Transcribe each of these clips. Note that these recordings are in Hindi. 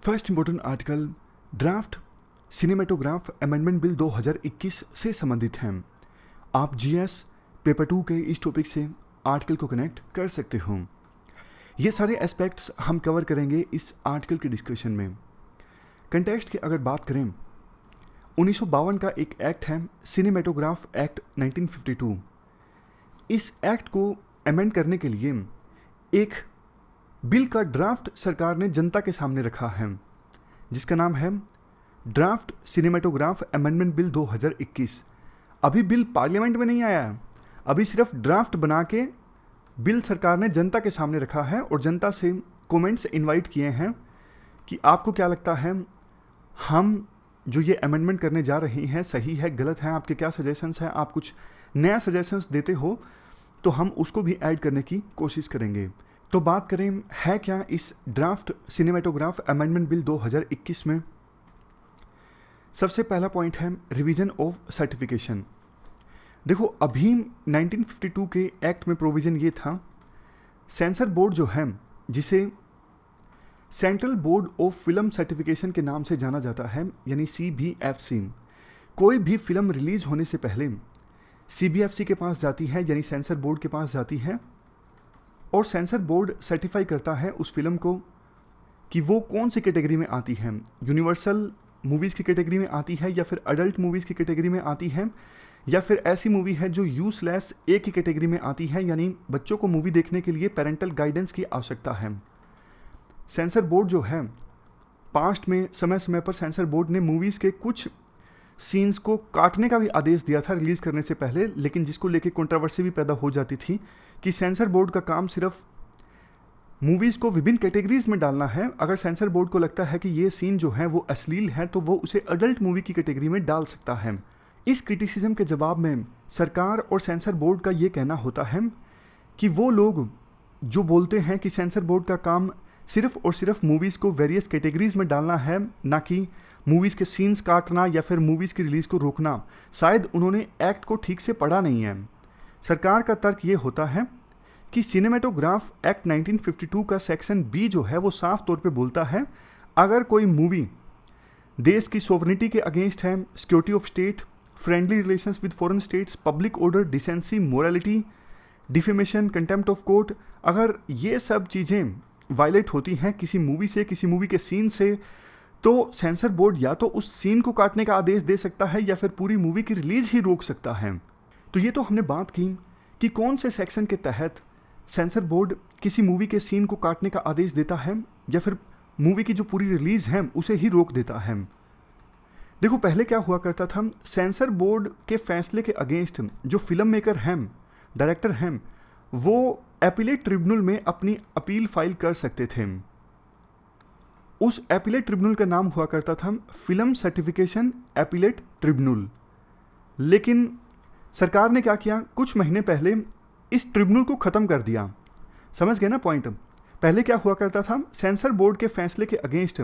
First important article draft cinematograph amendment bill 2021 से संबंधित हैं। आप जीएस पेपर 2 के इस टॉपिक से आर्टिकल को कनेक्ट कर सकते हो। ये सारे एस्पेक्ट्स हम कवर करेंगे इस आर्टिकल के डिस्कशन में। कंटेक्स्ट की अगर बात करें, 1952 का एक एक्ट है सिनेमेटोग्राफ एक्ट 1952। इस एक्ट को अमेंड करने के लिए एक बिल का ड्राफ्ट सरकार ने जनता के सामने रखा है, जिसका नाम है ड्राफ्ट सिनेमेटोग्राफ अमेंडमेंट बिल 2021। अभी बिल पार्लियामेंट में नहीं आया है, अभी सिर्फ ड्राफ्ट बना के बिल सरकार ने जनता के सामने रखा है और जनता से कमेंट्स इनवाइट किए हैं कि आपको क्या लगता है, हम जो ये अमेंडमेंट करने जा रहे हैं सही है, गलत है, आपके क्या सजेशंस हैं। आप कुछ नया सजेशंस देते हो तो हम उसको भी ऐड करने की कोशिश करेंगे। तो बात करें है क्या इस ड्राफ्ट सिनेमेटोग्राफ अमेंडमेंट बिल 2021 में। सबसे पहला पॉइंट है रिवीजन ऑफ सर्टिफिकेशन। देखो, अभी 1952 के एक्ट में प्रोविज़न ये था, सेंसर बोर्ड जो है, जिसे central board of film certification के नाम से जाना जाता है, यानी CBFC, कोई भी फिल्म रिलीज होने से पहले CBFC के पास जाती है, यानी सेंसर बोर्ड के पास जाती है, और सेंसर बोर्ड सर्टिफाई करता है उस फिल्म को कि वो कौन सी कैटेगरी में आती है, यूनिवर्सल मूवीज़ की कैटेगरी में आती है, या फिर अडल्ट मूवीज़ की कैटेगरी में आती है, या फिर ऐसी मूवी है जो यूजलेस ए की कैटेगरी में आती है, यानी बच्चों को मूवी देखने के लिए पेरेंटल गाइडेंस की आवश्यकता है। सेंसर बोर्ड जो है, पास्ट में समय समय पर सेंसर बोर्ड ने मूवीज़ के कुछ सीन्स को काटने का भी आदेश दिया था रिलीज़ करने से पहले, लेकिन जिसको लेके कंट्रोवर्सी भी पैदा हो जाती थी कि सेंसर बोर्ड का काम सिर्फ मूवीज़ को विभिन्न कैटेगरीज में डालना है। अगर सेंसर बोर्ड को लगता है कि ये सीन जो है वो अश्लील है तो वो उसे अडल्ट मूवी की कैटेगरी में डाल सकता है। इस क्रिटिसिज्म के जवाब में सरकार और सेंसर बोर्ड का ये कहना होता है कि वो लोग जो बोलते हैं कि सेंसर बोर्ड का काम सिर्फ और सिर्फ मूवीज़ को वेरियस कैटेगरीज में डालना है, ना कि मूवीज़ के सीन्स काटना या फिर मूवीज़ की रिलीज़ को रोकना, शायद उन्होंने एक्ट को ठीक से पढ़ा नहीं है। सरकार का तर्क ये होता है कि सिनेमेटोग्राफ एक्ट 1952 का सेक्शन बी जो है वो साफ तौर पे बोलता है, अगर कोई मूवी देश की सोवरेनिटी के अगेंस्ट है, security of state, friendly relations with foreign states, public order, decency, morality, defamation, contempt of court, अगर ये सब चीज़ें वायलेट होती हैं किसी मूवी से, किसी मूवी के सीन से, तो सेंसर बोर्ड या तो उस सीन को काटने का आदेश दे सकता है या फिर पूरी मूवी की रिलीज ही रोक सकता है। तो ये तो हमने बात की कि कौन से सेक्शन के तहत सेंसर बोर्ड किसी मूवी के सीन को काटने का आदेश देता है या फिर मूवी की जो पूरी रिलीज है उसे ही रोक देता है। देखो, पहले क्या हुआ करता था, सेंसर बोर्ड के फैसले के अगेंस्ट जो फिल्म मेकर हैं, डायरेक्टर हैं, वो एपीलेट ट्रिब्यूनल में अपनी अपील फाइल कर सकते थे। उस एपीलेट ट्रिब्यूनल का नाम हुआ करता था फिल्म सर्टिफिकेशन एपीलेट ट्रिब्यूनल। लेकिन सरकार ने क्या किया, कुछ महीने पहले इस ट्रिब्यूनल को ख़त्म कर दिया। समझ गए ना पॉइंट। पहले क्या हुआ करता था, सेंसर बोर्ड के फैसले के अगेंस्ट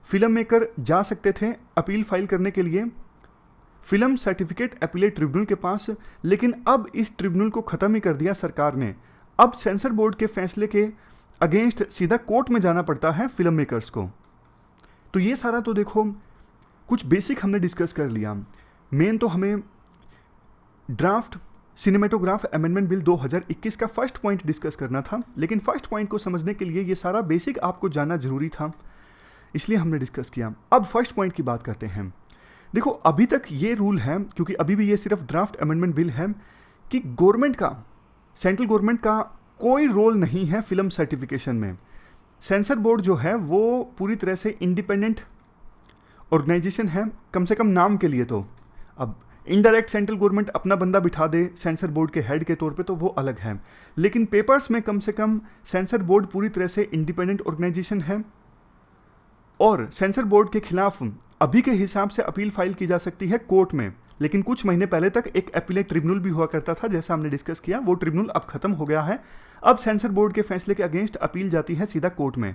फिल्म मेकर जा सकते थे अपील फाइल करने के लिए फिल्म सर्टिफिकेट एपीलेट ट्रिब्यूनल के पास, लेकिन अब इस ट्रिब्यूनल को ख़त्म ही कर दिया सरकार ने। अब सेंसर बोर्ड के फैसले के अगेंस्ट सीधा कोर्ट में जाना पड़ता है फिल्म मेकर्स को। तो ये सारा तो देखो कुछ बेसिक हमने डिस्कस कर लिया। मेन तो हमें ड्राफ्ट सिनेमेटोग्राफ अमेंडमेंट बिल 2021 का फर्स्ट पॉइंट डिस्कस करना था, लेकिन फर्स्ट पॉइंट को समझने के लिए ये सारा बेसिक आपको जानना जरूरी था, इसलिए हमने डिस्कस किया। अब फर्स्ट पॉइंट की बात करते हैं। देखो, अभी तक ये रूल है, क्योंकि अभी भी ये सिर्फ ड्राफ्ट अमेंडमेंट बिल है, कि गवर्नमेंट का, सेंट्रल गवर्नमेंट का कोई रोल नहीं है फिल्म सर्टिफिकेशन में। सेंसर बोर्ड जो है वो पूरी तरह से इंडिपेंडेंट ऑर्गेनाइजेशन है, कम से कम नाम के लिए तो। अब इनडायरेक्ट सेंट्रल गवर्नमेंट अपना बंदा बिठा दे सेंसर बोर्ड के हेड के तौर पे तो वो अलग है, लेकिन पेपर्स में कम से कम सेंसर बोर्ड पूरी तरह से इंडिपेंडेंट ऑर्गेनाइजेशन है। और सेंसर बोर्ड के खिलाफ अभी के हिसाब से अपील फाइल की जा सकती है कोर्ट में, लेकिन कुछ महीने पहले तक एक एपीलेट ट्रिब्यूनल भी हुआ करता था, जैसा हमने डिस्कस किया। वो ट्रिब्यूनल अब खत्म हो गया है। अब सेंसर बोर्ड के फैसले के अगेंस्ट अपील जाती है सीधा कोर्ट में।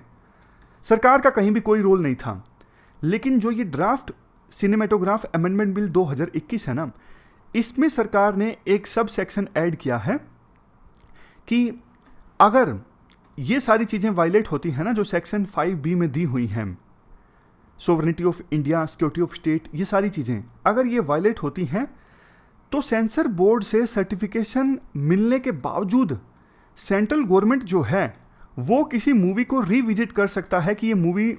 सरकार का कहीं भी कोई रोल नहीं था। लेकिन जो ये ड्राफ्ट सिनेमेटोग्राफ अमेंडमेंट बिल 2021 है ना, इसमें सरकार ने एक सब सेक्शन ऐड किया है कि अगर ये सारी चीज़ें वायलेट होती हैं ना, जो सेक्शन 5B में दी हुई हैं, sovereignty of India, security of state, ये सारी चीज़ें अगर ये वायलेट होती हैं तो सेंसर बोर्ड से सर्टिफिकेशन मिलने के बावजूद सेंट्रल गवर्नमेंट जो है वो किसी मूवी को रिविजिट कर सकता है कि ये मूवी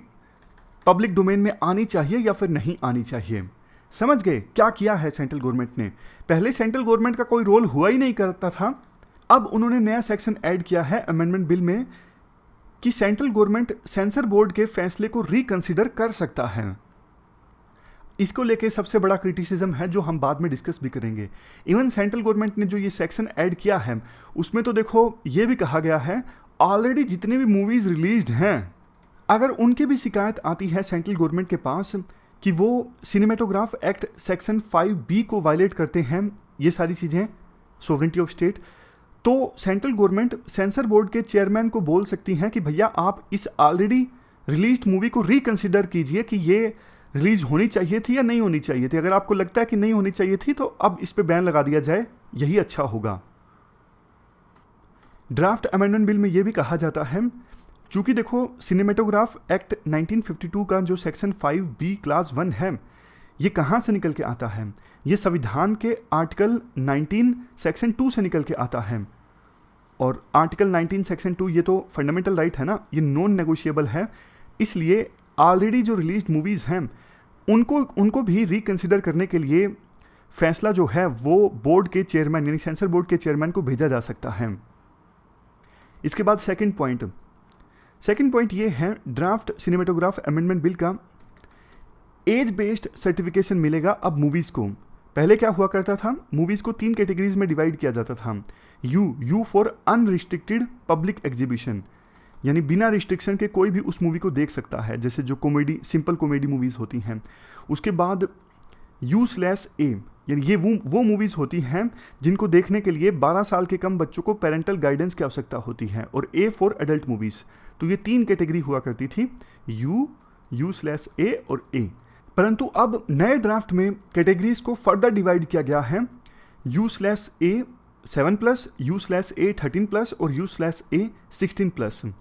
पब्लिक डोमेन में आनी चाहिए या फिर नहीं आनी चाहिए। समझ गए क्या किया है सेंट्रल गवर्नमेंट ने? पहले सेंट्रल गवर्नमेंट का कोई रोल हुआ ही नहीं करता था, अब उन्होंने नया सेक्शन ऐड किया है अमेंडमेंट बिल में कि सेंट्रल गवर्नमेंट सेंसर बोर्ड के फैसले को रिकंसिडर कर सकता है। इसको लेके सबसे बड़ा क्रिटिसिज्म है जो हम बाद में डिस्कस भी करेंगे। इवन सेंट्रल गवर्नमेंट ने जो ये सेक्शन ऐड किया है उसमें तो देखो ये भी कहा गया है ऑलरेडी जितने भी मूवीज रिलीज्ड हैं अगर उनकी भी शिकायत आती है सेंट्रल गवर्नमेंट के पास कि वो सिनेमेटोग्राफ एक्ट सेक्शन 5B को वायलेट करते हैं, ये सारी चीज़ें सोवरेनिटी ऑफ स्टेट, तो सेंट्रल गवर्नमेंट सेंसर बोर्ड के चेयरमैन को बोल सकती हैं कि भैया आप इस ऑलरेडी रिलीज्ड मूवी को रिकंसिडर कीजिए कि ये रिलीज होनी चाहिए थी या नहीं होनी चाहिए थी। अगर आपको लगता है कि नहीं होनी चाहिए थी तो अब इस पे बैन लगा दिया जाए, यही अच्छा होगा। ड्राफ्ट अमेंडमेंट बिल में यह भी कहा जाता है चूंकि देखो सिनेमेटोग्राफ एक्ट 1952 का जो सेक्शन 5B क्लास 1 है ये कहाँ से निकल के आता है? ये संविधान के आर्टिकल 19 सेक्शन 2 से निकल के आता है। और आर्टिकल 19 सेक्शन 2 ये तो फंडामेंटल राइट है ना, ये नॉन नेगोशिएबल है, इसलिए ऑलरेडी जो रिलीज्ड मूवीज़ हैं उनको भी रिकंसिडर करने के लिए फैसला जो है वो बोर्ड के चेयरमैन यानी सेंसर बोर्ड के चेयरमैन को भेजा जा सकता है। इसके बाद सेकंड पॉइंट ये है ड्राफ्ट सिनेमेटोग्राफ अमेंडमेंट बिल का एज बेस्ड सर्टिफिकेशन मिलेगा अब मूवीज़ को। पहले क्या हुआ करता था, मूवीज़ को 3 कैटेगरीज में डिवाइड किया जाता था। You for unrestricted public exhibition, यानी बिना रिस्ट्रिक्शन के कोई भी उस मूवी को देख सकता है, जैसे जो कॉमेडी सिंपल कॉमेडी मूवीज़ होती हैं। उसके बाद U/A, यानी ये वो मूवीज़ होती हैं जिनको देखने के लिए 12 साल के कम बच्चों को पेरेंटल गाइडेंस की आवश्यकता होती है। और A फॉर एडल्ट मूवीज़, तो ये 3 कैटेगरी हुआ करती थी, U/A और A। परंतु अब नए ड्राफ्ट में कैटेगरीज को फर्दर डिवाइड किया गया है, U/A 7+, U/A 13+ और U/A 16+,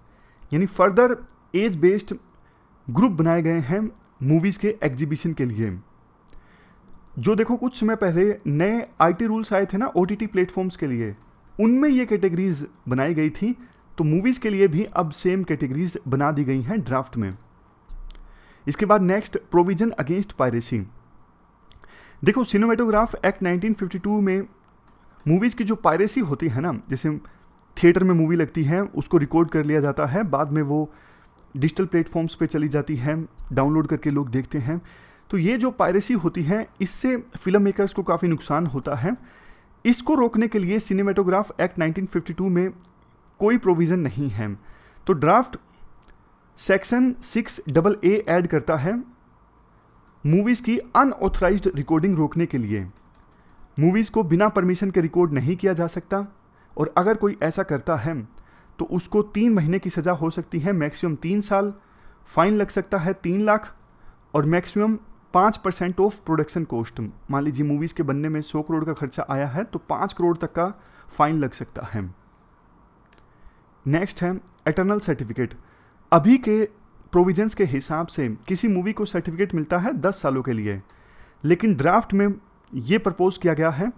यानी फर्दर एज बेस्ड ग्रुप बनाए गए हैं मूवीज़ के एग्जीबिशन के लिए। जो देखो कुछ समय पहले नए IT रूल्स आए थे ना OTT प्लेटफॉर्म्स के लिए, उनमें ये कैटेगरीज बनाई गई थी, तो मूवीज़ के लिए भी अब सेम कैटेगरीज बना दी गई हैं ड्राफ्ट में। इसके बाद नेक्स्ट प्रोविजन अगेंस्ट पायरेसी। देखो सिनेमेटोग्राफ एक्ट 1952 में मूवीज़ की जो पायरेसी होती है ना, जैसे थिएटर में मूवी लगती है उसको रिकॉर्ड कर लिया जाता है, बाद में वो डिजिटल प्लेटफॉर्म्स पे चली जाती है, डाउनलोड करके लोग देखते हैं, तो ये जो पायरेसी होती है इससे फिल्म मेकर्स को काफ़ी नुकसान होता है। इसको रोकने के लिए सिनेमेटोग्राफ एक्ट 1952 में कोई प्रोविज़न नहीं है, तो ड्राफ्ट सेक्शन 6AA ऐड करता है मूवीज़ की अनऑथराइज्ड रिकॉर्डिंग रोकने के लिए। मूवीज़ को बिना परमिशन के रिकॉर्ड नहीं किया जा सकता, और अगर कोई ऐसा करता है तो उसको 3 महीने की सज़ा हो सकती है, मैक्सिमम 3 साल, फाइन लग सकता है 3 लाख, और मैक्सिमम 5% ऑफ प्रोडक्शन कॉस्ट। मान लीजिए मूवीज़ के बनने में 100 करोड़ का खर्चा आया है तो 5 करोड़ तक का फाइन लग सकता है। नेक्स्ट है एटर्नल सर्टिफिकेट। अभी के प्रोविजंस के हिसाब से किसी मूवी को सर्टिफिकेट मिलता है 10 सालों के लिए, लेकिन ड्राफ्ट में ये प्रपोज किया गया है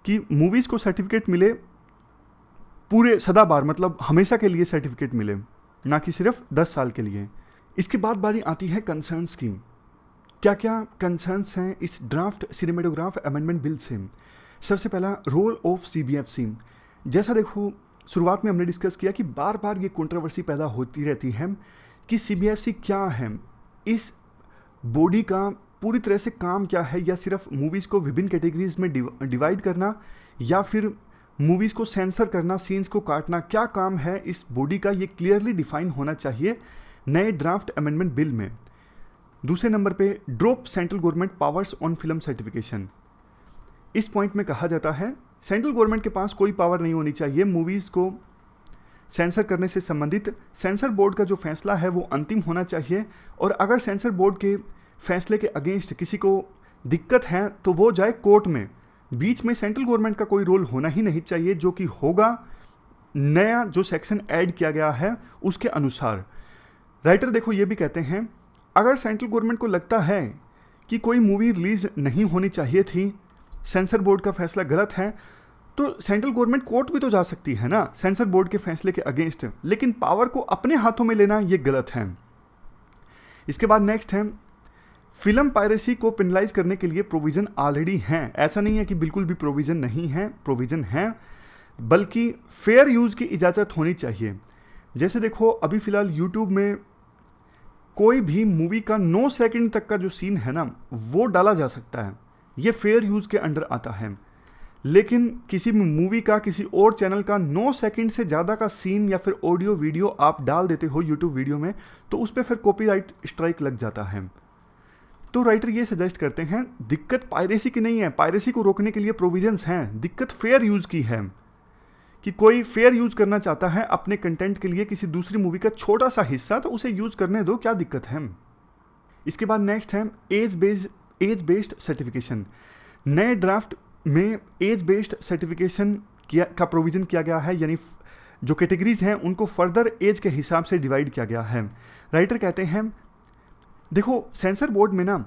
कि मूवीज़ को सर्टिफिकेट मिले पूरे सदाबार, मतलब हमेशा के लिए सर्टिफिकेट मिले, ना कि सिर्फ 10 साल के लिए। इसके बाद बारी आती है कंसर्न्स की। क्या क्या कंसर्न्स हैं इस ड्राफ्ट सिनेमेटोग्राफ अमेंडमेंट बिल से? सबसे पहला रोल ऑफ CBFC। जैसा देखो शुरुआत में हमने डिस्कस किया कि बार बार ये कंट्रोवर्सी पैदा होती रहती है कि CBFC क्या है, इस बॉडी का पूरी तरह से काम क्या है, या सिर्फ मूवीज़ को विभिन्न कैटेगरीज में डिवाइड करना, या फिर मूवीज़ को सेंसर करना, सीन्स को काटना, क्या काम है इस बॉडी का, ये क्लियरली डिफाइन होना चाहिए नए ड्राफ्ट अमेंडमेंट बिल में। दूसरे नंबर पे drop central government powers on film certification. इस पॉइंट में कहा जाता है सेंट्रल गवर्नमेंट के पास कोई पावर नहीं होनी चाहिए मूवीज़ को सेंसर करने से संबंधित। सेंसर बोर्ड का जो फैसला है वो अंतिम होना चाहिए, और अगर सेंसर बोर्ड के फैसले के अगेंस्ट किसी को दिक्कत है तो वो जाए कोर्ट में। बीच में सेंट्रल गवर्नमेंट का कोई रोल होना ही नहीं चाहिए, जो कि होगा नया जो सेक्शन ऐड किया गया है उसके अनुसार। राइटर देखो ये भी कहते हैं अगर सेंट्रल गवर्नमेंट को लगता है कि कोई मूवी रिलीज नहीं होनी चाहिए थी, सेंसर बोर्ड का फैसला गलत है, तो सेंट्रल गवर्नमेंट कोर्ट भी तो जा सकती है ना सेंसर बोर्ड के फैसले के अगेंस्ट, लेकिन पावर को अपने हाथों में लेना ये गलत है। इसके बाद नेक्स्ट है, फिल्म पायरेसी को पेनलाइज करने के लिए प्रोविजन ऑलरेडी हैं। ऐसा नहीं है कि बिल्कुल भी प्रोविजन नहीं है, प्रोविजन है, बल्कि फेयर यूज की इजाज़त होनी चाहिए। जैसे देखो अभी फिलहाल यूट्यूब में कोई भी मूवी का 9 सेकंड तक का जो सीन है ना वो डाला जा सकता है, ये फेयर यूज के अंडर आता है। लेकिन किसी मूवी का किसी और चैनल का 9 सेकंड से ज़्यादा का सीन या फिर ऑडियो वीडियो आप डाल देते हो यूट्यूब वीडियो में, तो उस पर फिर कॉपीराइट स्ट्राइक लग जाता है। तो राइटर ये सजेस्ट करते हैं दिक्कत पायरेसी की नहीं है, पायरेसी को रोकने के लिए प्रोविजंस हैं, दिक्कत फेयर यूज की है कि कोई फेयर यूज करना चाहता है अपने कंटेंट के लिए किसी दूसरी मूवी का छोटा सा हिस्सा, तो उसे यूज करने दो, क्या दिक्कत है। इसके बाद नेक्स्ट है एज बेस्ड सर्टिफिकेशन। नए ड्राफ्ट में एज बेस्ड सर्टिफिकेशन का प्रोविजन किया गया है, यानी जो कैटेगरीज हैं उनको फर्दर एज के हिसाब से डिवाइड किया गया है। राइटर कहते हैं देखो सेंसर बोर्ड में ना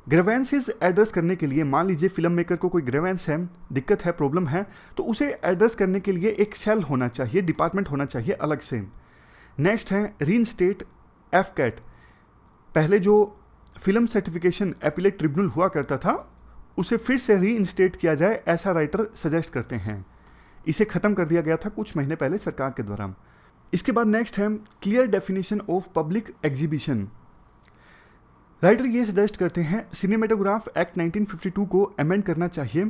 ग्रेवेंसेस एड्रेस करने के लिए, मान लीजिए फिल्म मेकर को कोई ग्रेवेंस है, दिक्कत है, प्रॉब्लम है, तो उसे एड्रेस करने के लिए एक सेल होना चाहिए, डिपार्टमेंट होना चाहिए अलग से। नेक्स्ट है रीइंस्टेट एफकैट। पहले जो फिल्म सर्टिफिकेशन अपीलेट ट्रिब्यूनल हुआ करता था उसे फिर से रीइंस्टेट किया जाए, ऐसा राइटर सजेस्ट करते हैं। इसे ख़त्म कर दिया गया था कुछ महीने पहले सरकार के द्वारा। इसके बाद नेक्स्ट है clear definition of public exhibition. Writer ये सजेस्ट करते हैं सिनेमेटोग्राफ एक्ट 1952 को अमेंड करना चाहिए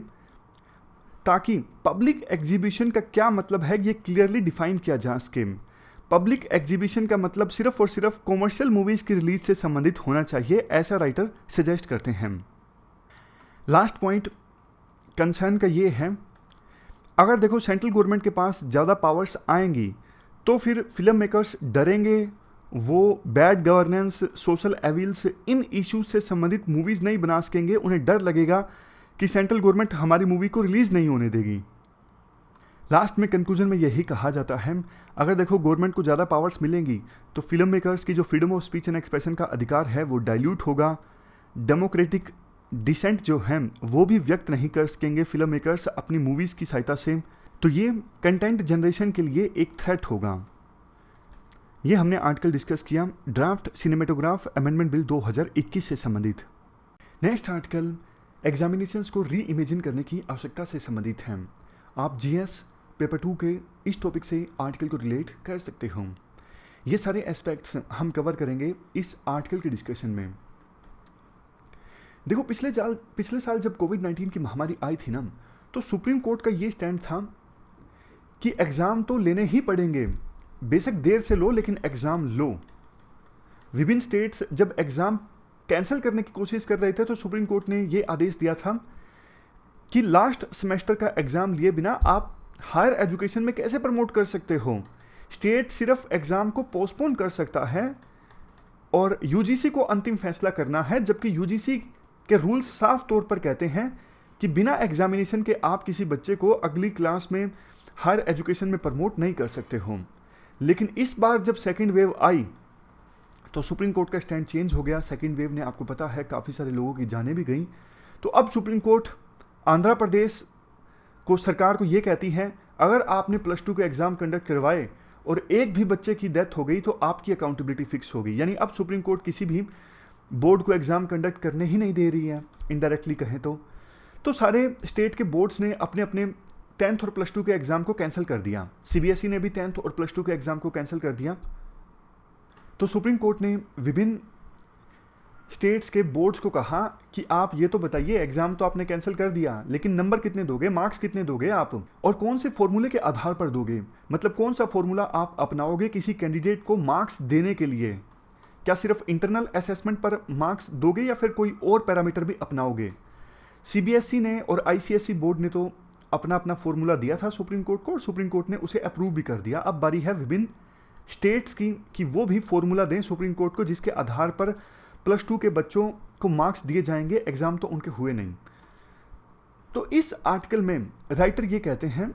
ताकि पब्लिक एग्जीबिशन का क्या मतलब है ये क्लियरली डिफाइन किया जा सके। पब्लिक एग्जीबिशन का मतलब सिर्फ और सिर्फ कॉमर्शियल मूवीज़ की रिलीज से संबंधित होना चाहिए, ऐसा राइटर सजेस्ट करते हैं। लास्ट पॉइंट कंसर्न का ये है, अगर देखो सेंट्रल गवर्नमेंट के पास ज़्यादा पावर्स आएंगी तो फिर फिल्म मेकर्स डरेंगे, वो बैड गवर्नेंस, सोशल एविल्स, इन इश्यूज से संबंधित मूवीज़ नहीं बना सकेंगे। उन्हें डर लगेगा कि सेंट्रल गवर्नमेंट हमारी मूवी को रिलीज़ नहीं होने देगी। लास्ट में कंक्लूजन में यही कहा जाता है, अगर देखो गवर्नमेंट को ज़्यादा पावर्स मिलेंगी तो फिल्म मेकर्स की जो freedom of speech and expression का अधिकार है वो डाइल्यूट होगा, डेमोक्रेटिक डिसेंट जो है वो भी व्यक्त नहीं कर सकेंगे फिल्म मेकर्स अपनी मूवीज़ की सहायता से, तो ये कंटेंट जनरेशन के लिए एक थ्रेट होगा। ये हमने आर्टिकल डिस्कस किया ड्राफ्ट सिनेमेटोग्राफ अमेंडमेंट बिल 2021 से संबंधित। नेक्स्ट आर्टिकल एग्जामिनेशंस को री इमेजिन करने की आवश्यकता से संबंधित है। आप जीएस पेपर 2 के इस टॉपिक से आर्टिकल को रिलेट कर सकते हो। ये सारे एस्पेक्ट्स हम कवर करेंगे इस आर्टिकल के डिस्कशन में। देखो पिछले साल जब कोविड-19 की महामारी आई थी ना, तो सुप्रीम कोर्ट का ये स्टैंड था कि एग्ज़ाम तो लेने ही पड़ेंगे, बेशक देर से लो लेकिन एग्ज़ाम लो। विभिन्न स्टेट्स जब एग्ज़ाम कैंसिल करने की कोशिश कर रहे थे तो सुप्रीम कोर्ट ने ये आदेश दिया था कि लास्ट सेमेस्टर का एग्ज़ाम लिए बिना आप हायर एजुकेशन में कैसे प्रमोट कर सकते हो। स्टेट सिर्फ एग्ज़ाम को पोस्टपोन कर सकता है और यूजीसी को अंतिम फैसला करना है, जबकि यूजीसी के रूल्स साफ तौर पर कहते हैं कि बिना एग्जामिनेशन के आप किसी बच्चे को अगली क्लास में हायर एजुकेशन में प्रमोट नहीं कर सकते हो। लेकिन इस बार जब सेकेंड वेव आई तो सुप्रीम कोर्ट का स्टैंड चेंज हो गया। सेकेंड वेव ने आपको पता है काफ़ी सारे लोगों की जानें भी गई। तो अब सुप्रीम कोर्ट आंध्र प्रदेश को सरकार को ये कहती है, अगर आपने +2 के एग्ज़ाम कंडक्ट करवाए और एक भी बच्चे की डेथ हो गई तो आपकी अकाउंटेबिलिटी फिक्स होगी। यानी अब सुप्रीम कोर्ट किसी भी बोर्ड को एग्ज़ाम कंडक्ट करने ही नहीं दे रही है, इनडायरेक्टली कहें तो सारे स्टेट के बोर्ड्स ने अपने अपने 10th और +2 के एग्ज़ाम को कैंसिल कर दिया। सीबीएसई ने भी 10th और +2 के एग्ज़ाम को कैंसिल कर दिया। तो सुप्रीम कोर्ट ने विभिन्न स्टेट्स के बोर्ड्स को कहा कि आप ये तो बताइए, एग्ज़ाम तो आपने कैंसिल कर दिया, लेकिन नंबर कितने दोगे, मार्क्स कितने दोगे आप, और कौन से फॉर्मूले के आधार पर दोगे। मतलब कौन सा फॉर्मूला आप अपनाओगे किसी कैंडिडेट को मार्क्स देने के लिए। क्या सिर्फ इंटरनल असेसमेंट पर मार्क्स दोगे या फिर कोई और पैरामीटर भी अपनाओगे। सीबीएसई ने और आईसीएसई बोर्ड ने तो अपना अपना फॉर्मूला दिया था सुप्रीम कोर्ट को और सुप्रीम कोर्ट ने उसे अप्रूव भी कर दिया। अब बारी है विभिन्न स्टेट्स की कि वो भी फॉर्मूला दें सुप्रीम कोर्ट को जिसके आधार पर +2 के बच्चों को मार्क्स दिए जाएंगे। एग्ज़ाम तो उनके हुए नहीं। तो इस आर्टिकल में राइटर ये कहते हैं,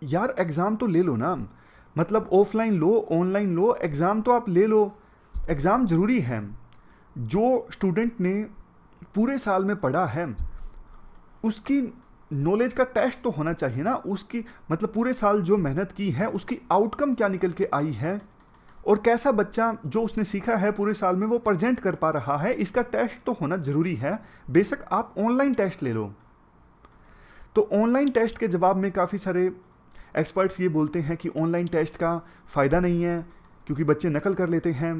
यार एग्ज़ाम तो ले लो ना, मतलब ऑफलाइन लो ऑनलाइन लो, एग्ज़ाम तो आप ले लो, एग्ज़ाम ज़रूरी है। जो स्टूडेंट ने पूरे साल में पढ़ा है उसकी नॉलेज का टेस्ट तो होना चाहिए ना, उसकी मतलब पूरे साल जो मेहनत की है उसकी आउटकम क्या निकल के आई है, और कैसा बच्चा जो उसने सीखा है पूरे साल में वो प्रेजेंट कर पा रहा है, इसका टेस्ट तो होना जरूरी है। बेशक आप ऑनलाइन टेस्ट ले लो। तो ऑनलाइन टेस्ट के जवाब में काफ़ी सारे एक्सपर्ट्स ये बोलते हैं कि ऑनलाइन टेस्ट का फ़ायदा नहीं है क्योंकि बच्चे नकल कर लेते हैं।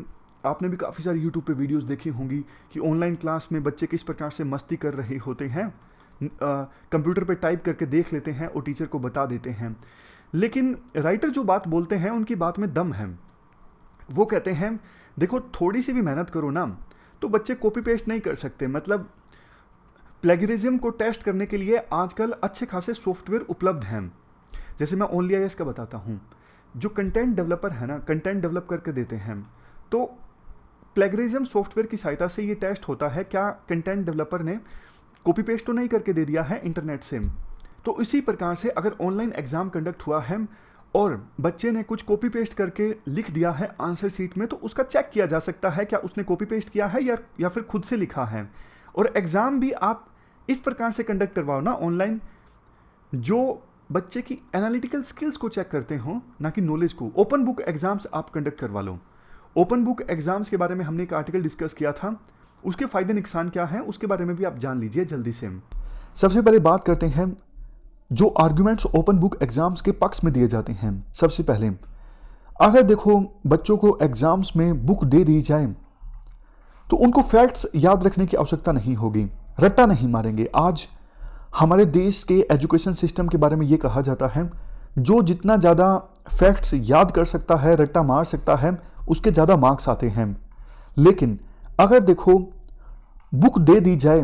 आपने भी काफ़ी सारी यूट्यूब पे वीडियोस देखी होंगी कि ऑनलाइन क्लास में बच्चे किस प्रकार से मस्ती कर रहे होते हैं, कंप्यूटर पे टाइप करके देख लेते हैं और टीचर को बता देते हैं। लेकिन राइटर जो बात बोलते हैं उनकी बात में दम है। वो कहते हैं देखो थोड़ी सी भी मेहनत करो ना तो बच्चे कॉपी पेस्ट नहीं कर सकते। मतलब प्लेगरिज्म को टेस्ट करने के लिए आजकल अच्छे खासे सॉफ्टवेयर उपलब्ध हैं। जैसे मैं OnlyIS का बताता हूँ, जो कंटेंट डेवलपर है ना, कंटेंट डेवलप करके देते हैं, तो प्लेगरिज्म सॉफ्टवेयर की सहायता से ये टेस्ट होता है क्या कंटेंट डेवलपर ने कॉपी पेस्ट तो नहीं करके दे दिया है इंटरनेट से। तो इसी प्रकार से अगर ऑनलाइन एग्जाम कंडक्ट हुआ है और बच्चे ने कुछ कॉपी पेस्ट करके लिख दिया है आंसर शीट में, तो उसका चेक किया जा सकता है क्या उसने कॉपी पेस्ट किया है या फिर खुद से लिखा है। और एग्ज़ाम भी आप इस प्रकार से कंडक्ट करवाओ ना ऑनलाइन, जो बच्चे की एनालिटिकल स्किल्स को चेक करते हो, ना कि नॉलेज को। ओपन बुक एग्जाम्स आप कंडक्ट करवा लो। ओपन बुक एग्जाम्स के बारे में हमने एक आर्टिकल डिस्कस किया था, उसके फायदे नुकसान क्या हैं उसके बारे में भी आप जान लीजिए जल्दी से। सबसे पहले बात करते हैं जो आर्ग्यूमेंट्स ओपन बुक एग्जाम्स के पक्ष में दिए जाते हैं। सबसे पहले अगर देखो बच्चों को एग्जाम्स में बुक दे दी जाए तो उनको फैक्ट्स याद रखने की आवश्यकता नहीं होगी, रट्टा नहीं मारेंगे। आज हमारे देश के एजुकेशन सिस्टम के बारे में ये कहा जाता है जो जितना ज़्यादा फैक्ट्स याद कर सकता है, रट्टा मार सकता है, उसके ज़्यादा मार्क्स आते हैं। लेकिन अगर देखो बुक दे दी जाए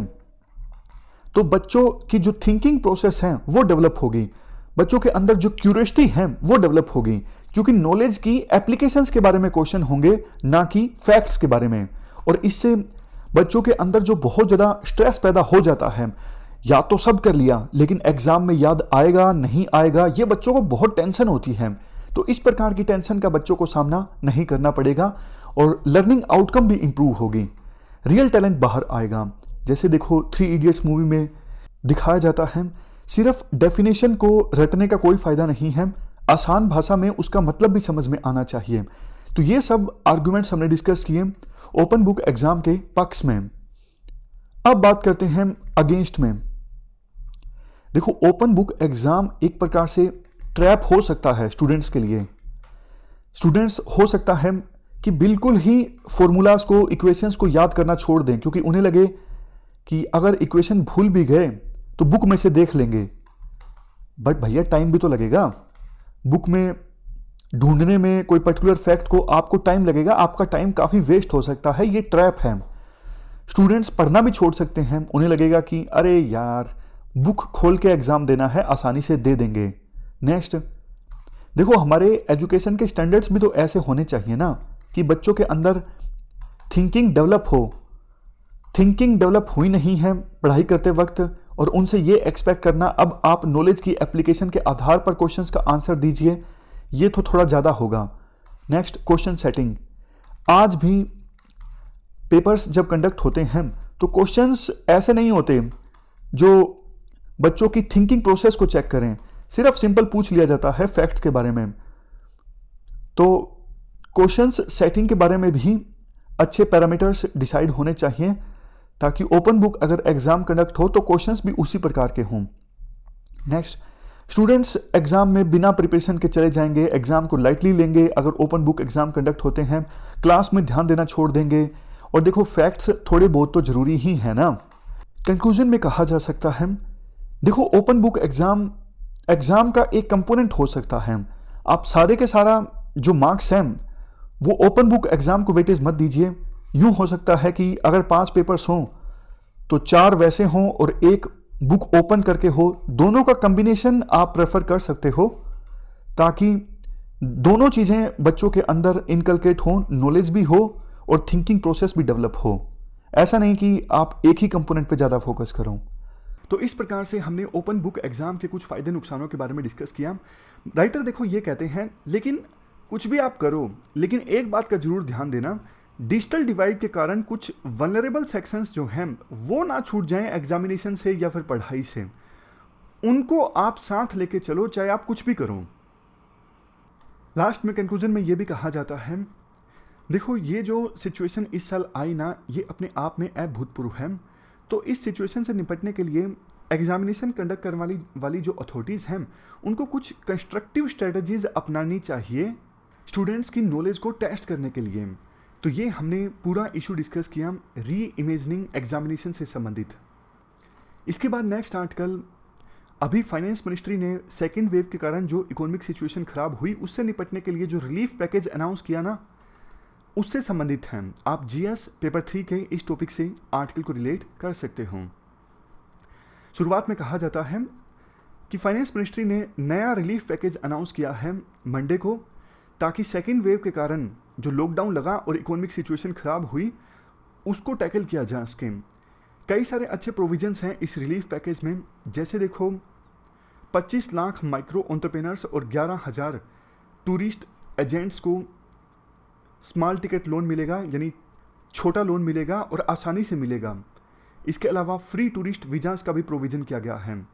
तो बच्चों की जो थिंकिंग प्रोसेस है वो डेवलप होगी, बच्चों के अंदर जो क्यूरियोसिटी है वो डेवलप होगी, क्योंकि नॉलेज की एप्लीकेशंस के बारे में क्वेश्चन होंगे ना कि फैक्ट्स के बारे में। और इससे बच्चों के अंदर जो बहुत ज़्यादा स्ट्रेस पैदा हो जाता है, या तो सब कर लिया लेकिन एग्जाम में याद आएगा नहीं आएगा, ये बच्चों को बहुत टेंशन होती है। तो इस प्रकार की टेंशन का बच्चों को सामना नहीं करना पड़ेगा और लर्निंग आउटकम भी इंप्रूव होगी, रियल टैलेंट बाहर आएगा। जैसे देखो 3 इडियट्स मूवी में दिखाया जाता है, सिर्फ डेफिनेशन को रटने का कोई फायदा नहीं है, आसान भाषा में उसका मतलब भी समझ में आना चाहिए। तो ये सब आर्गुमेंट्स हमने डिस्कस किए ओपन बुक एग्जाम के पक्ष में। अब बात करते हैं अगेंस्ट में। देखो ओपन बुक एग्जाम एक प्रकार से ट्रैप हो सकता है स्टूडेंट्स के लिए। स्टूडेंट्स हो सकता है कि बिल्कुल ही फॉर्मूलाज को, इक्वेशंस को याद करना छोड़ दें, क्योंकि उन्हें लगे कि अगर इक्वेशन भूल भी गए तो बुक में से देख लेंगे। बट भैया टाइम भी तो लगेगा, बुक में ढूंढने में कोई पर्टिकुलर फैक्ट को आपको टाइम लगेगा, आपका टाइम काफ़ी वेस्ट हो सकता है। ये ट्रैप है। स्टूडेंट्स पढ़ना भी छोड़ सकते हैं, उन्हें लगेगा कि अरे यार बुक खोल के एग्जाम देना है, आसानी से दे देंगे। नेक्स्ट देखो हमारे एजुकेशन के स्टैंडर्ड्स भी तो ऐसे होने चाहिए ना कि बच्चों के अंदर थिंकिंग डेवलप हो। थिंकिंग डेवलप हुई नहीं है पढ़ाई करते वक्त, और उनसे ये एक्सपेक्ट करना अब आप नॉलेज की एप्लीकेशन के आधार पर क्वेश्चंस का आंसर दीजिए, ये तो थोड़ा ज़्यादा होगा। Next question setting. आज भी पेपर्स जब कंडक्ट होते हैं तो क्वेश्चंस ऐसे नहीं होते जो बच्चों की थिंकिंग प्रोसेस को चेक करें, सिर्फ सिंपल पूछ लिया जाता है फैक्ट्स के बारे में। तो क्वेश्चंस सेटिंग के बारे में भी अच्छे पैरामीटर्स डिसाइड होने चाहिए ताकि ओपन बुक अगर एग्जाम कंडक्ट हो तो क्वेश्चंस भी उसी प्रकार के हों। नेक्स्ट स्टूडेंट्स एग्जाम में बिना प्रिपरेशन के चले जाएंगे, एग्जाम को लाइटली लेंगे। अगर ओपन बुक एग्जाम कंडक्ट होते हैं क्लास में ध्यान देना छोड़ देंगे। और देखो फैक्ट्स थोड़े बहुत तो जरूरी ही है ना। कंक्लूजन में कहा जा सकता है देखो ओपन बुक एग्जाम का एक कंपोनेंट हो सकता है। आप सारे के सारा जो मार्क्स हैं वो ओपन बुक एग्जाम को वेटेज मत दीजिए। यूं हो सकता है कि अगर 5 पेपर्स हों तो 4 वैसे हों और एक बुक ओपन करके हो, दोनों का कॉम्बिनेशन आप प्रेफर कर सकते हो ताकि दोनों चीज़ें बच्चों के अंदर इनकलकेट हो, नॉलेज भी हो और थिंकिंग प्रोसेस भी डेवलप हो। ऐसा नहीं कि आप एक ही कंपोनेंट पे ज़्यादा फोकस करो। तो इस प्रकार से हमने ओपन बुक एग्जाम के कुछ फायदे नुकसानों के बारे में डिस्कस किया। राइटर देखो ये कहते हैं लेकिन कुछ भी आप करो, लेकिन एक बात का जरूर ध्यान देना, डिजिटल डिवाइड के कारण कुछ वनरेबल सेक्शंस जो हैं वो ना छूट जाएं एग्जामिनेशन से या फिर पढ़ाई से, उनको आप साथ लेके चलो, चाहे आप कुछ भी करो। लास्ट में कंक्लूजन में ये भी कहा जाता है, देखो ये जो सिचुएशन इस साल आई ना, ये अपने आप में अभूतपूर्व है। तो इस सिचुएशन से निपटने के लिए एग्जामिनेशन कंडक्ट करने वाली जो अथॉरिटीज़ हैं उनको कुछ कंस्ट्रक्टिव स्ट्रेटजीज अपनानी चाहिए स्टूडेंट्स की नॉलेज को टेस्ट करने के लिए। तो ये हमने पूरा इशू डिस्कस किया री इमेजिनिंग एग्जामिनेशन से संबंधित। इसके बाद नेक्स्ट आर्टिकल, अभी फाइनेंस मिनिस्ट्री ने सेकेंड वेव के कारण जो इकोनॉमिक सिचुएशन खराब हुई उससे निपटने के लिए जो रिलीफ पैकेज अनाउंस किया ना, उससे संबंधित हैं। आप जीएस पेपर 3 के इस टॉपिक से आर्टिकल को रिलेट कर सकते हो। शुरुआत में कहा जाता है कि फाइनेंस मिनिस्ट्री ने नया रिलीफ पैकेज अनाउंस किया है मंडे को, ताकि सेकेंड वेव के कारण जो लॉकडाउन लगा और इकोनॉमिक सिचुएशन खराब हुई उसको टैकल किया जा सके। कई सारे अच्छे प्रोविजंस हैं इस रिलीफ पैकेज में, जैसे देखो 25 लाख माइक्रो एंटरप्रेन्योर्स और 11,000 टूरिस्ट एजेंट्स को स्मॉल टिकट लोन मिलेगा, यानी छोटा लोन मिलेगा और आसानी से मिलेगा। इसके अलावा फ्री टूरिस्ट वीजास का भी प्रोविजन किया गया है।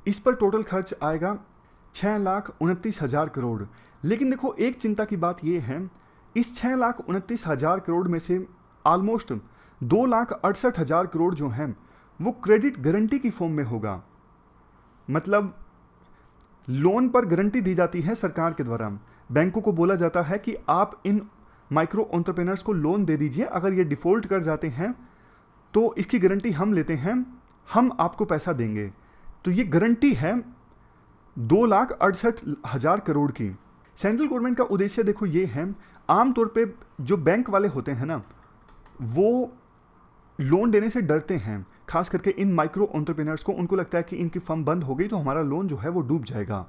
इस पर टोटल खर्च आएगा 6,29,000 करोड़। लेकिन देखो एक चिंता की बात यह है, इस 6,29,000 करोड़ में से ऑलमोस्ट 2,68,000 करोड़ जो हैं वो क्रेडिट गारंटी की फॉर्म में होगा। मतलब लोन पर गारंटी दी जाती है सरकार के द्वारा। बैंकों को बोला जाता है कि आप इन माइक्रो एंटरप्रेन्योर्स को लोन दे दीजिए, अगर ये डिफ़ॉल्ट कर जाते हैं तो इसकी गारंटी हम लेते हैं, हम आपको पैसा देंगे। तो ये गारंटी है 2,68,000 करोड़ की। सेंट्रल गवर्नमेंट का उद्देश्य देखो ये है, आमतौर पे जो बैंक वाले होते हैं ना वो लोन देने से डरते हैं, खास करके इन माइक्रो एंटरप्रेन्योर्स को। उनको लगता है कि इनकी फर्म बंद हो गई तो हमारा लोन जो है वो डूब जाएगा।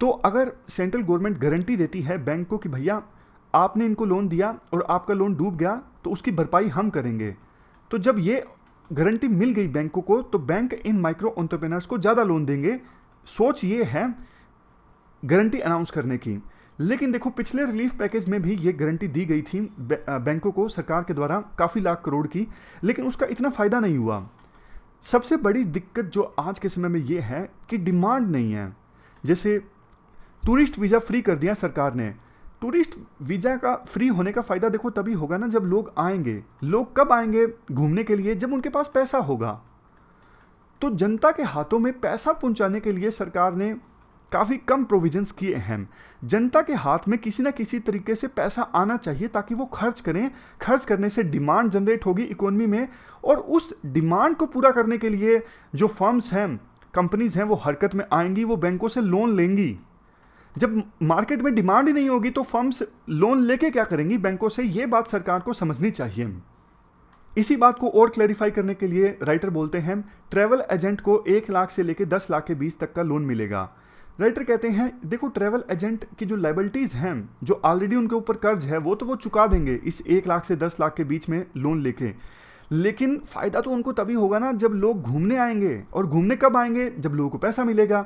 तो अगर सेंट्रल गवर्नमेंट गारंटी देती है बैंक को कि भैया आपने इनको लोन दिया और आपका लोन डूब गया तो उसकी भरपाई हम करेंगे, तो जब ये गारंटी मिल गई बैंकों को तो बैंक इन माइक्रो एंटरप्रेन्योर्स को ज़्यादा लोन देंगे। सोच ये है गारंटी अनाउंस करने की। लेकिन देखो पिछले रिलीफ पैकेज में भी ये गारंटी दी गई थी बैंकों को सरकार के द्वारा काफ़ी लाख करोड़ की, लेकिन उसका इतना फ़ायदा नहीं हुआ। सबसे बड़ी दिक्कत जो आज के समय में ये है कि डिमांड नहीं है। जैसे टूरिस्ट वीज़ा फ्री कर दिया सरकार ने। टूरिस्ट वीज़ा का फ्री होने का फ़ायदा देखो तभी होगा ना जब लोग आएंगे। लोग कब आएंगे घूमने के लिए? जब उनके पास पैसा होगा। तो जनता के हाथों में पैसा पहुंचाने के लिए सरकार ने काफ़ी कम प्रोविजंस किए हैं। जनता के हाथ में किसी ना किसी तरीके से पैसा आना चाहिए ताकि वो खर्च करें। खर्च करने से डिमांड जनरेट होगी इकोनॉमी में, और उस डिमांड को पूरा करने के लिए जो फर्म्स हैं, कंपनीज हैं, वो हरकत में आएंगी, वो बैंकों से लोन लेंगी। जब मार्केट में डिमांड ही नहीं होगी तो फर्म्स लोन लेके क्या करेंगी बैंकों से? ये बात सरकार को समझनी चाहिए। इसी बात को और क्लैरिफाई करने के लिए राइटर बोलते हैं ट्रैवल एजेंट को 1 लाख से लेकर 10 लाख के बीच तक का लोन मिलेगा। राइटर कहते हैं देखो ट्रैवल एजेंट की जो लायबिलिटीज़ हैं, जो ऑलरेडी उनके ऊपर कर्ज है, वो तो वो चुका देंगे इस 1 लाख से 10 लाख के बीच में लोन लेके। लेकिन फ़ायदा तो उनको तभी होगा ना जब लोग घूमने आएंगे। और घूमने कब आएंगे? जब लोगों को पैसा मिलेगा।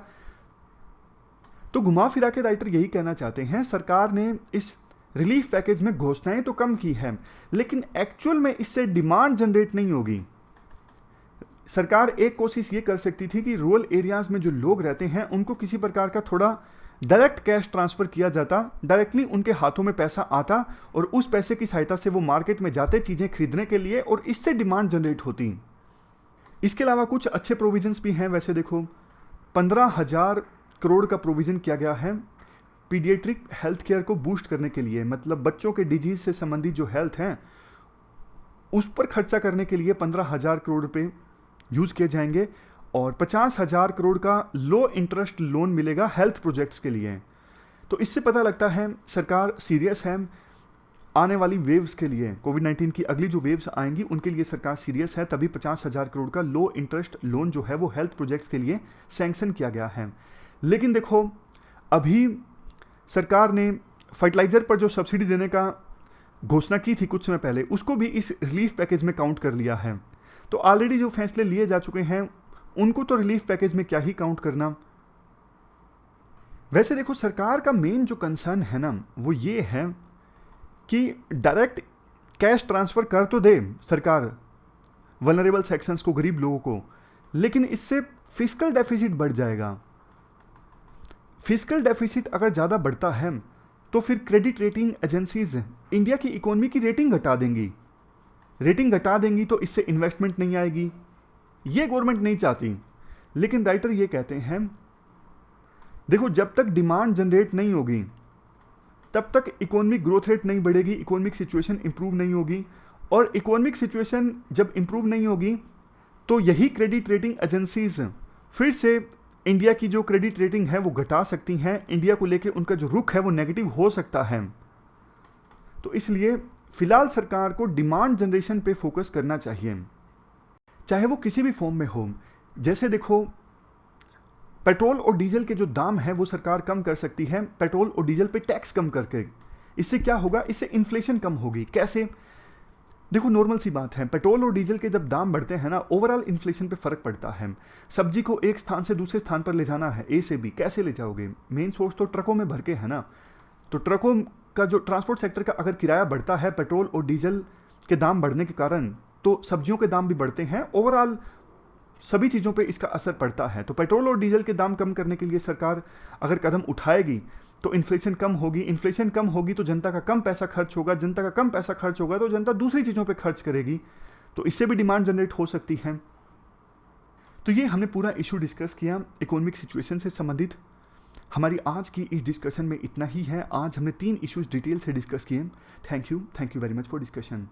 तो घुमा फिरा के राइटर यही कहना चाहते हैं, सरकार ने इस रिलीफ पैकेज में घोषणाएं तो कम की है, लेकिन एक्चुअल में इससे डिमांड जनरेट नहीं होगी। सरकार एक कोशिश ये कर सकती थी कि रूरल एरियाज में जो लोग रहते हैं उनको किसी प्रकार का थोड़ा डायरेक्ट कैश ट्रांसफ़र किया जाता, डायरेक्टली उनके हाथों में पैसा आता और उस पैसे की सहायता से वो मार्केट में जाते चीज़ें खरीदने के लिए, और इससे डिमांड जनरेट होती। इसके अलावा कुछ अच्छे प्रोविजंस भी हैं। वैसे देखो 15,000 करोड़ का प्रोविज़न किया गया है पीडियाट्रिक हेल्थ केयर को बूस्ट करने के लिए। मतलब बच्चों के डिजीज़ से संबंधित जो हेल्थ हैं उस पर खर्चा करने के लिए 15,000 करोड़ रुपये यूज़ किए जाएंगे, और 50,000 करोड़ का लो इंटरेस्ट लोन मिलेगा हेल्थ प्रोजेक्ट्स के लिए। तो इससे पता लगता है सरकार सीरियस है आने वाली वेव्स के लिए। कोविड-19 की अगली जो वेव्स आएंगी उनके लिए सरकार सीरियस है, तभी 50,000 करोड़ का लो इंटरेस्ट लोन जो है वो हेल्थ प्रोजेक्ट्स के लिए सैंक्शन किया गया है। लेकिन देखो अभी सरकार ने फर्टिलाइज़र पर जो सब्सिडी देने का घोषणा की थी कुछ समय पहले, उसको भी इस रिलीफ पैकेज में काउंट कर लिया है। तो ऑलरेडी जो फैसले लिए जा चुके हैं उनको तो रिलीफ पैकेज में क्या ही काउंट करना। वैसे देखो सरकार का मेन जो कंसर्न है ना वो ये है कि डायरेक्ट कैश ट्रांसफ़र कर तो दे सरकार वल्नरेबल सेक्शंस को, गरीब लोगों को, लेकिन इससे फिस्कल डेफिसिट बढ़ जाएगा। फिस्कल डेफिसिट अगर ज़्यादा बढ़ता है तो फिर क्रेडिट रेटिंग एजेंसीज इंडिया की इकोनॉमी की रेटिंग घटा देंगी। रेटिंग घटा देंगी तो इससे इन्वेस्टमेंट नहीं आएगी, ये गवर्नमेंट नहीं चाहती। लेकिन राइटर ये कहते हैं, देखो जब तक डिमांड जनरेट नहीं होगी तब तक इकोनॉमिक ग्रोथ रेट नहीं बढ़ेगी, इकोनॉमिक सिचुएशन इंप्रूव नहीं होगी, और इकोनॉमिक सिचुएशन जब इंप्रूव नहीं होगी तो यही क्रेडिट रेटिंग एजेंसीज फिर से इंडिया की जो क्रेडिट रेटिंग है वो घटा सकती हैं, इंडिया को लेके उनका जो रुख है वो नेगेटिव हो सकता है। तो इसलिए फिलहाल सरकार को डिमांड जनरेशन पे फोकस करना चाहिए, चाहे वो किसी भी फॉर्म में हो। जैसे देखो पेट्रोल और डीजल के जो दाम है वो सरकार कम कर सकती है, पेट्रोल और डीजल पे टैक्स कम करके। इससे क्या होगा, इससे इन्फ्लेशन कम होगी। कैसे? देखो नॉर्मल सी बात है, पेट्रोल और डीजल के जब दाम बढ़ते हैं ना, ओवरऑल इन्फ्लेशन पे फर्क पड़ता है। सब्जी को एक स्थान से दूसरे स्थान पर ले जाना है, ए से बी, कैसे ले जाओगे? मेन सोर्स तो ट्रकों में भर के है ना। तो ट्रकों का जो ट्रांसपोर्ट सेक्टर का अगर किराया बढ़ता है पेट्रोल और डीजल के दाम बढ़ने के कारण, तो सब्जियों के दाम भी बढ़ते हैं, ओवरऑल सभी चीज़ों पे इसका असर पड़ता है। तो पेट्रोल और डीजल के दाम कम करने के लिए सरकार अगर कदम उठाएगी तो इन्फ्लेशन कम होगी, इन्फ्लेशन कम होगी तो जनता का कम पैसा खर्च होगा, जनता का कम पैसा खर्च होगा तो जनता दूसरी चीज़ों पे खर्च करेगी, तो इससे भी डिमांड जनरेट हो सकती है। तो ये हमने पूरा इशू डिस्कस किया इकोनॉमिक सिचुएशन से संबंधित। हमारी आज की इस डिस्कशन में इतना ही है। आज हमने 3 इश्यूज डिटेल से डिस्कस किए। Thank you very much for discussion.